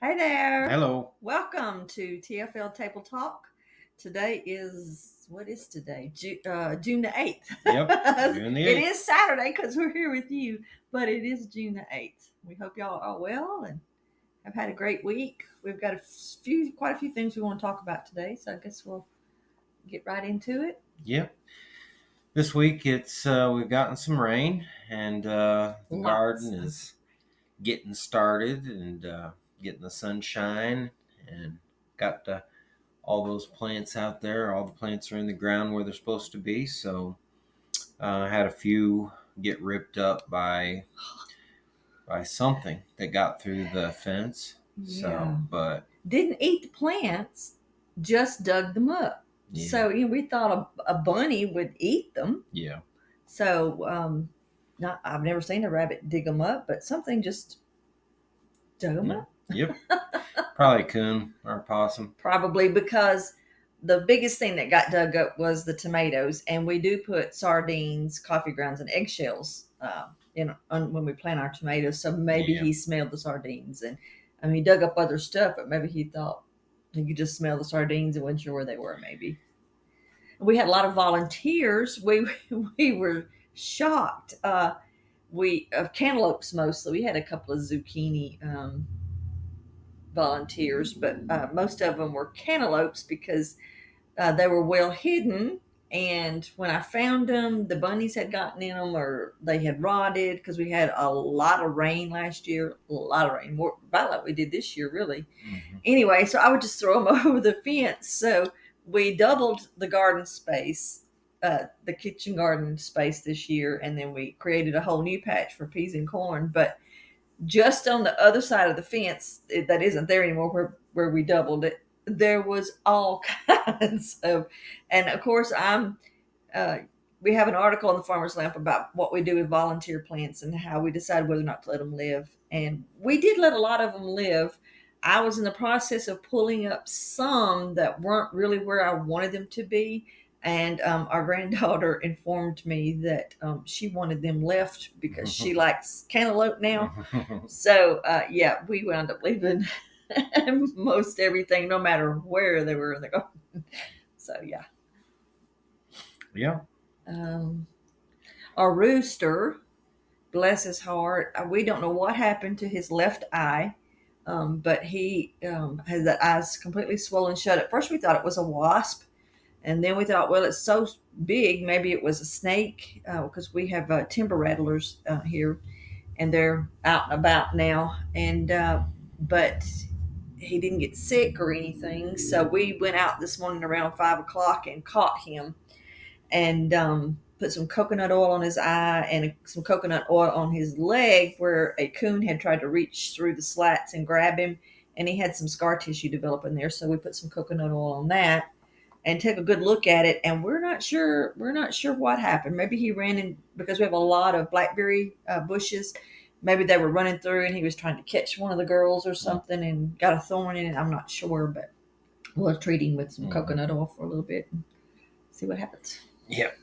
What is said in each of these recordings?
Hey there. Hello. Welcome to TFL Table Talk. Today is, what is today? June the 8th. Yep. June the It 8th. is Saturday because we're here with you, but it is June the 8th. We hope y'all are well and have had a great week. We've got quite a few things we want to talk about today, so I guess we'll get right into it. Yep. This week it's we've gotten some rain and the Lots. garden is getting started and getting the sunshine and got all those plants out there. All the plants are in the ground where they're supposed to be. So I had a few get ripped up by something that got through the fence. Yeah. So, but Didn't eat the plants, just dug them up. yeah, So we thought a bunny would eat them. yeah. So, not I've never seen a rabbit dig them up, but something just dug them Yeah. up. Yep. Probably a coon or a possum. Probably because the biggest thing that got dug up was the tomatoes, and we do put sardines, coffee grounds, and eggshells when we plant our tomatoes. So maybe Yeah. he smelled the sardines, and I mean he dug up other stuff, but maybe he thought he could just smell the sardines and wasn't sure where they were. Maybe we had a lot of volunteers. We were shocked. We of cantaloupes mostly. We had a couple of zucchini volunteers, but most of them were cantaloupes because they were well hidden. And when I found them, the bunnies had gotten in them or they had rotted because we had a lot of rain last year. A lot of rain, more about like we did this year, really. Hmm. Anyway, so I would just throw them over the fence. So we doubled the garden space, the kitchen garden space this year, and then we created a whole new patch for peas and corn. But just on the other side of the fence that isn't there anymore, where we doubled it, there was all kinds of, and of course uh, we have an article on the Farmer's Lamp about what we do with volunteer plants and how we decide whether or not to let them live. And we did let a lot of them live. I was in the process of pulling up some that weren't really where I wanted them to be. And our granddaughter informed me that she wanted them left because she likes cantaloupe now. So, yeah, we wound up leaving most everything, no matter where they were in the garden. So, yeah. Yeah. Um, our rooster, bless his heart, we don't know what happened to his left eye, but he has the eyes completely swollen shut. At first, we thought it was a wasp, and then we thought, well, it's so big, maybe it was a snake, because we have timber rattlers here, and they're out and about now. And but he didn't get sick or anything, so we went out this morning around 5 o'clock and caught him and put some coconut oil on his eye and some coconut oil on his leg where a coon had tried to reach through the slats and grab him, and he had some scar tissue developing there. So we put some coconut oil on that and took a good look at it, and we're not sure what happened. Maybe he ran in because we have a lot of blackberry bushes. Maybe they were running through and he was trying to catch one of the girls or something and got a thorn in it. I'm not sure, but we'll treat him with some coconut oil for a little bit and see what happens. Yep.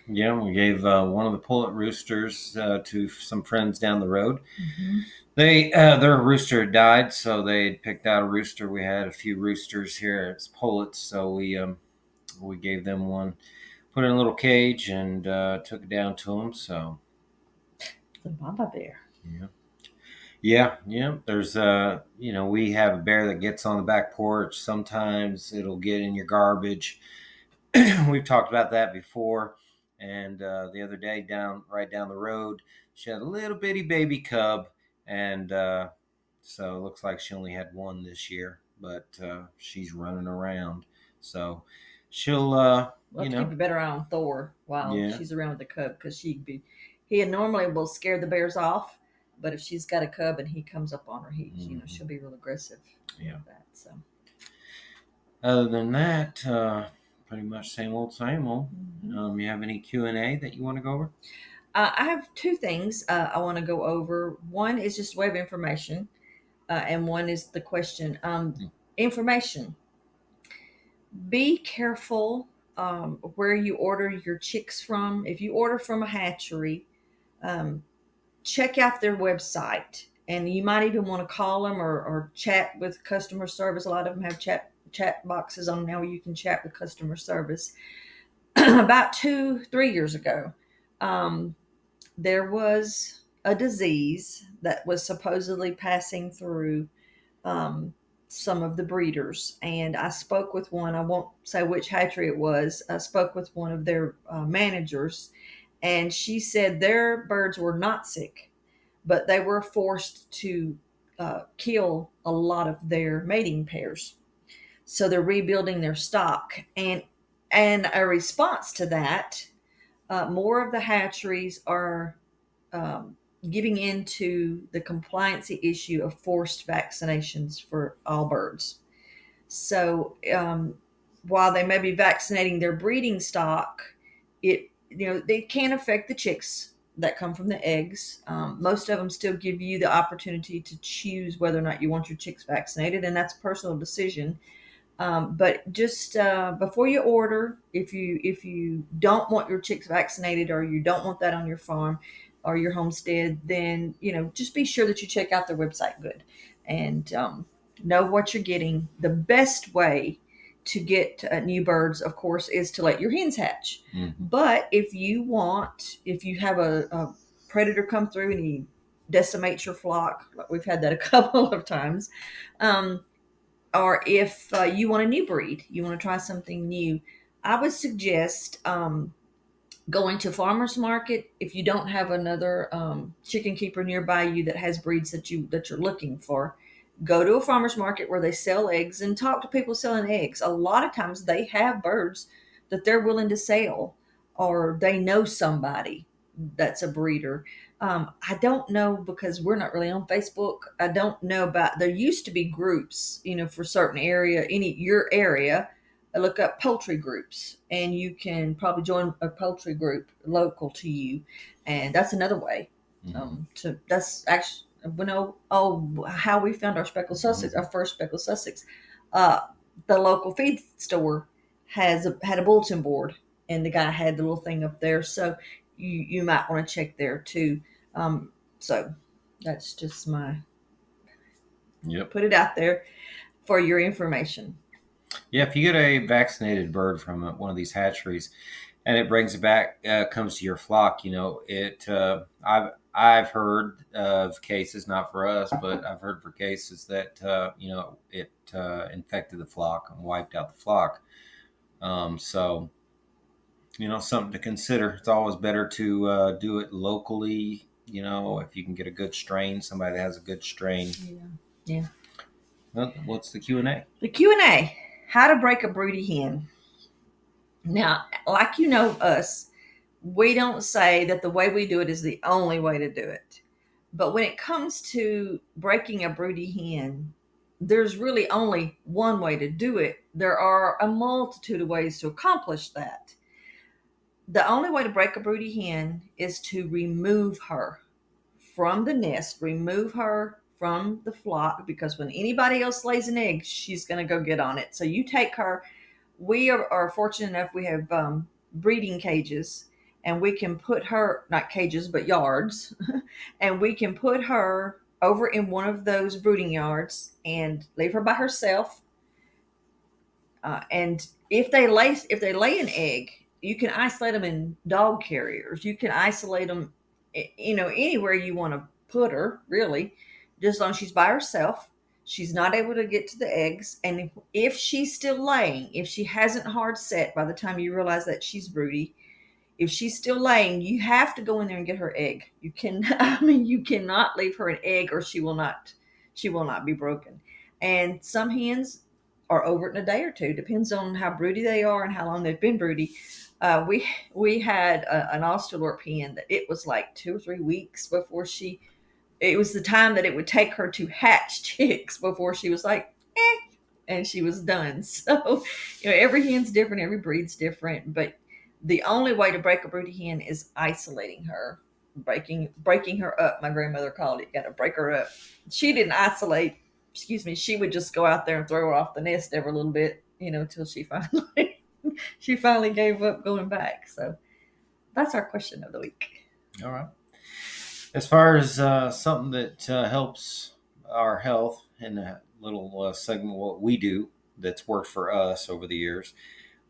Yeah, we gave one of the pullet roosters to some friends down the road. Mm-hmm. They their rooster had died, so they had picked out a rooster. We had a few roosters here as pullets, so we gave them one, put it in a little cage, and took it down to them. So The mama bear. yeah, yeah. There's we have a bear that gets on the back porch. Sometimes it'll get in your garbage. We've talked about that before. And the other day, right down the road, she had a little bitty baby cub, and so it looks like she only had one this year, but she's running around. So she'll, We'll have to keep a better eye on Thor while yeah, she's around with the cub because he normally will scare the bears off, but if she's got a cub and he comes up on her, she'll be real aggressive yeah. with that. So, Other than that, pretty much same old, same old. mhm. You have any Q&A that you want to go over? I have two things I want to go over. One is just a way of information, and one is the question. Information. Be careful where you order your chicks from. If you order from a hatchery, um, check out their website and you might even want to call them or chat with customer service. A lot of them have chat boxes on now where you can chat with customer service. About 2 3 years ago, um, there was a disease that was supposedly passing through um, some of the breeders. And I spoke with one, I won't say which hatchery it was. I spoke with one of their managers, and she said their birds were not sick, but they were forced to kill a lot of their mating pairs. So they're rebuilding their stock. And a response to that, more of the hatcheries are um, giving into the compliancy issue of forced vaccinations for all birds. So while they may be vaccinating their breeding stock, they can affect the chicks that come from the eggs. Most of them still give you the opportunity to choose whether or not you want your chicks vaccinated, and that's a personal decision. But just before you order, if you don't want your chicks vaccinated or you don't want that on your farm or your homestead, then just be sure that you check out their website good and know what you're getting. The best way to get new birds, of course, is to let your hens hatch. Mm-hmm. But if you have a predator come through and he decimates your flock, like we've had that a couple of times. Or if you want a new breed, you want to try something new, I would suggest going to farmers market if you don't have another chicken keeper nearby you that has breeds that you're looking for. Go to a farmers market where they sell eggs and talk to people selling eggs. A lot of times they have birds that they're willing to sell, or they know somebody that's a breeder. I don't know, because we're not really on Facebook. I don't know about, there used to be groups, for certain area, your area. Look up poultry groups, and you can probably join a poultry group local to you, and that's another way. That's actually, how we found our speckled Sussex, our first speckled Sussex. Uh, the local feed store had a bulletin board, and the guy had the little thing up there, so you might want to check there too. So that's just my Yep. put it out there for your information. Yeah, if you get a vaccinated bird from one of these hatcheries, and it brings it back, comes to your flock, it. I've heard of cases, not for us, but I've heard for cases that it infected the flock and wiped out the flock. So something to consider. It's always better to do it locally. If you can get a good strain, somebody that has a good strain. Yeah. Yeah. Well, what's the Q&A? The Q&A: how to break a broody hen. Now, like us, we don't say that the way we do it is the only way to do it. But when it comes to breaking a broody hen, there's really only one way to do it. There are a multitude of ways to accomplish that. The only way to break a broody hen is to remove her from the nest, remove her from the flock, because when anybody else lays an egg, she's going to go get on it. So you take her. We are fortunate enough, we have breeding cages, and we can put her, not cages, but yards, and we can put her over in one of those brooding yards and leave her by herself. And if they lay an egg, you can isolate them in dog carriers. You can isolate them, anywhere you want to put her, really, just as long as she's by herself. She's not able to get to the eggs, and if she's still laying, if she hasn't hard set by the time you realize that she's broody, if she's still laying, you have to go in there and get her egg. You can, you cannot leave her an egg, or she will not be broken. And some hens are over it in a day or two. Depends on how broody they are and how long they've been broody. We had an Australorp hen that it was like 2 or 3 weeks before she. It was the time that it would take her to hatch chicks before she was like, and she was done. So, every hen's different, every breed's different, but the only way to break a broody hen is isolating her, breaking her up. My grandmother called it. You got to break her up. She didn't isolate. Excuse me. She would just go out there and throw her off the nest every little bit, till she finally gave up going back. So that's our question of the week. All right. As far as something that helps our health in a little segment, what we do that's worked for us over the years.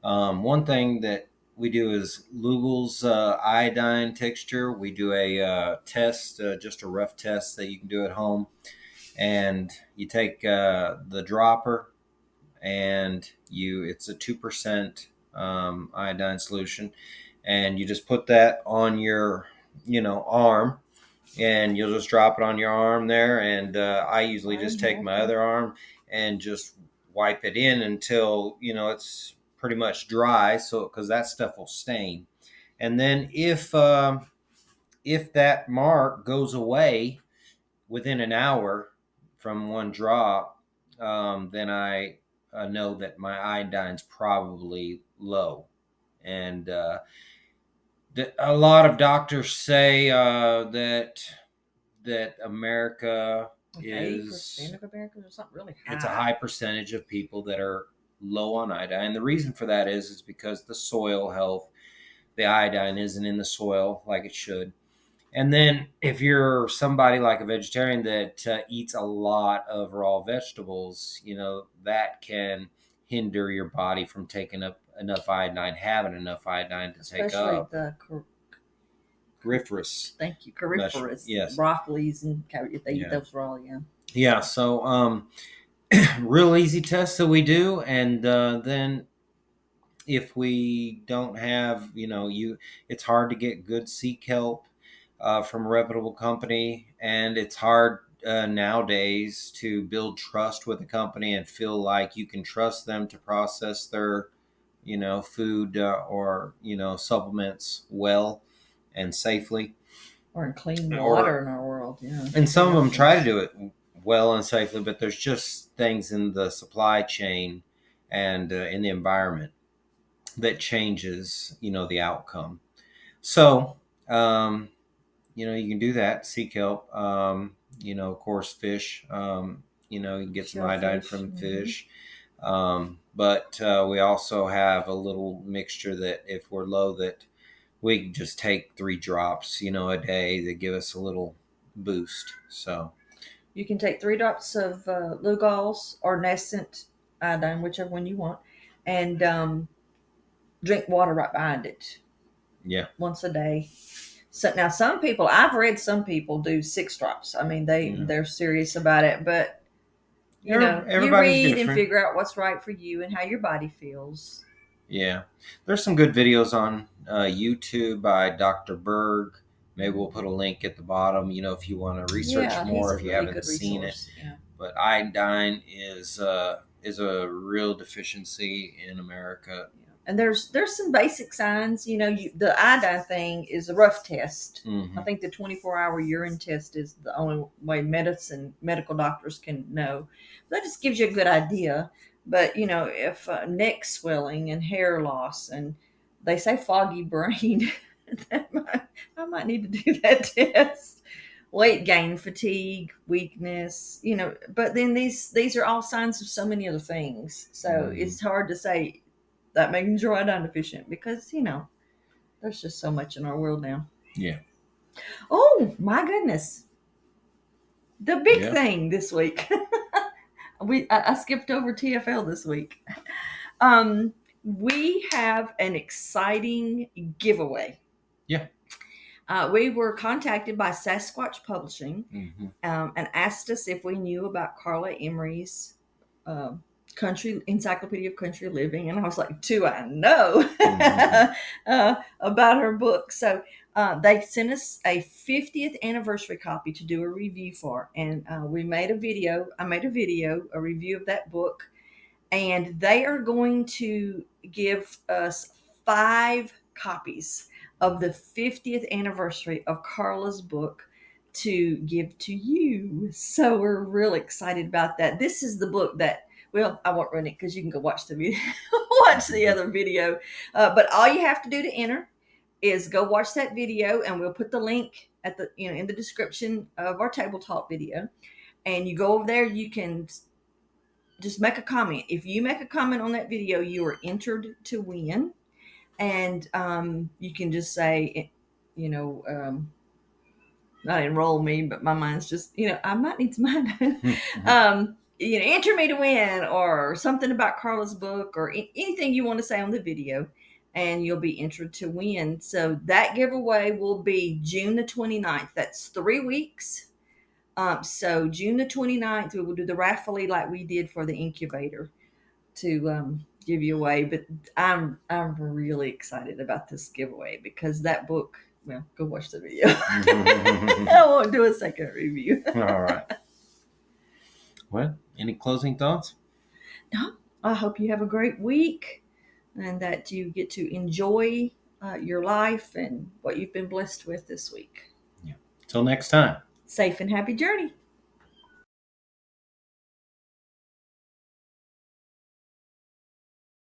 One thing that we do is Lugel's iodine texture. We do a test, just a rough test that you can do at home. And you take the dropper, and it's a 2% iodine solution, and you just put that on your arm, and you'll just drop it on your arm there. And I usually just take my other arm and just wipe it in until it's pretty much dry, so because that stuff will stain. And then if that mark goes away within an hour from one drop, then I know that my iodine's probably low. And a lot of doctors say that America Like is 80% of Americans or something really high. it's a high percentage of people that are low on iodine. And the reason for that is because the soil health, the iodine isn't in the soil like it should. And then if you're somebody like a vegetarian that eats a lot of raw vegetables, that can hinder your body from taking up enough iodine, having enough iodine to take Especially up. the Coriferous. thank you, coriferous, Yes. broccolis and if they eat Yeah. those raw, yeah. Yeah. So, real easy tests that we do, and then if we don't have, it's hard to get good seek help from a reputable company, and it's hard nowadays to build trust with a company and feel like you can trust them to process their, food or supplements well and safely. Or in clean water in our world, yeah. And some of them try to do it well and safely, but there's just things in the supply chain and in the environment that changes, the outcome. So, you can do that. Seek help. Of course, fish. You can get some iodine from fish. But we also have a little mixture that if we're low, that we can just take 3 drops, a day that give us a little boost. So you can take 3 drops of Lugol's or Nascent iodine, whichever one you want, and drink water right behind it. Yeah. Once a day. So now I've read some people do 6 drops. I mean, they're serious about it, but you read different and figure out what's right for you and how your body feels. Yeah. There's some good videos on YouTube by Dr. Berg. Maybe we'll put a link at the bottom, if you want to research more, if you haven't seen it. Yeah. But iodine is a real deficiency in America. Yeah. And there's some basic signs. The iodine thing is a rough test. Mm-hmm. I think the 24-hour urine test is the only way medical doctors can know. That just gives you a good idea. But, if neck swelling and hair loss, and they say foggy brain, I might need to do that test. Weight gain, fatigue, weakness, but then these are all signs of so many other things. So it's hard to say that means you're iodine deficient because, there's just so much in our world now. Yeah. Oh, my goodness. The big thing this week. I skipped over TFL this week. We have an exciting giveaway. Yeah. We were contacted by Sasquatch Publishing and asked us if we knew about Carla Emery's Country Encyclopedia of Country Living, and I was like, "Do I know about her book?" So they sent us a 50th anniversary copy to do a review for, and we made a video. I made a video, a review of that book, and they are going to give us 5 copies of the 50th anniversary of Carla's book to give to you. So we're really excited about that. This is the book that, well, I won't run it because you can go watch the video, watch the other video. But all you have to do to enter is go watch that video, and we'll put the link at the in the description of our table talk video. And you go over there, you can just make a comment. If you make a comment on that video, you are entered to win. And you can just say, not enroll me, but my mind's just, I might need some mind. Enter me to win or something about Carla's book or anything you want to say on the video, and you'll be entered to win. So that giveaway will be June the 29th. That's 3 weeks. So June the 29th, we will do the raffle like we did for the incubator to give you away. But I'm really excited about this giveaway because that book. Well, go watch the video. I won't do a second review. All right. Well, any closing thoughts? No, I hope you have a great week and that you get to enjoy your life and what you've been blessed with this week. Yeah. Till next time. Safe and happy journey.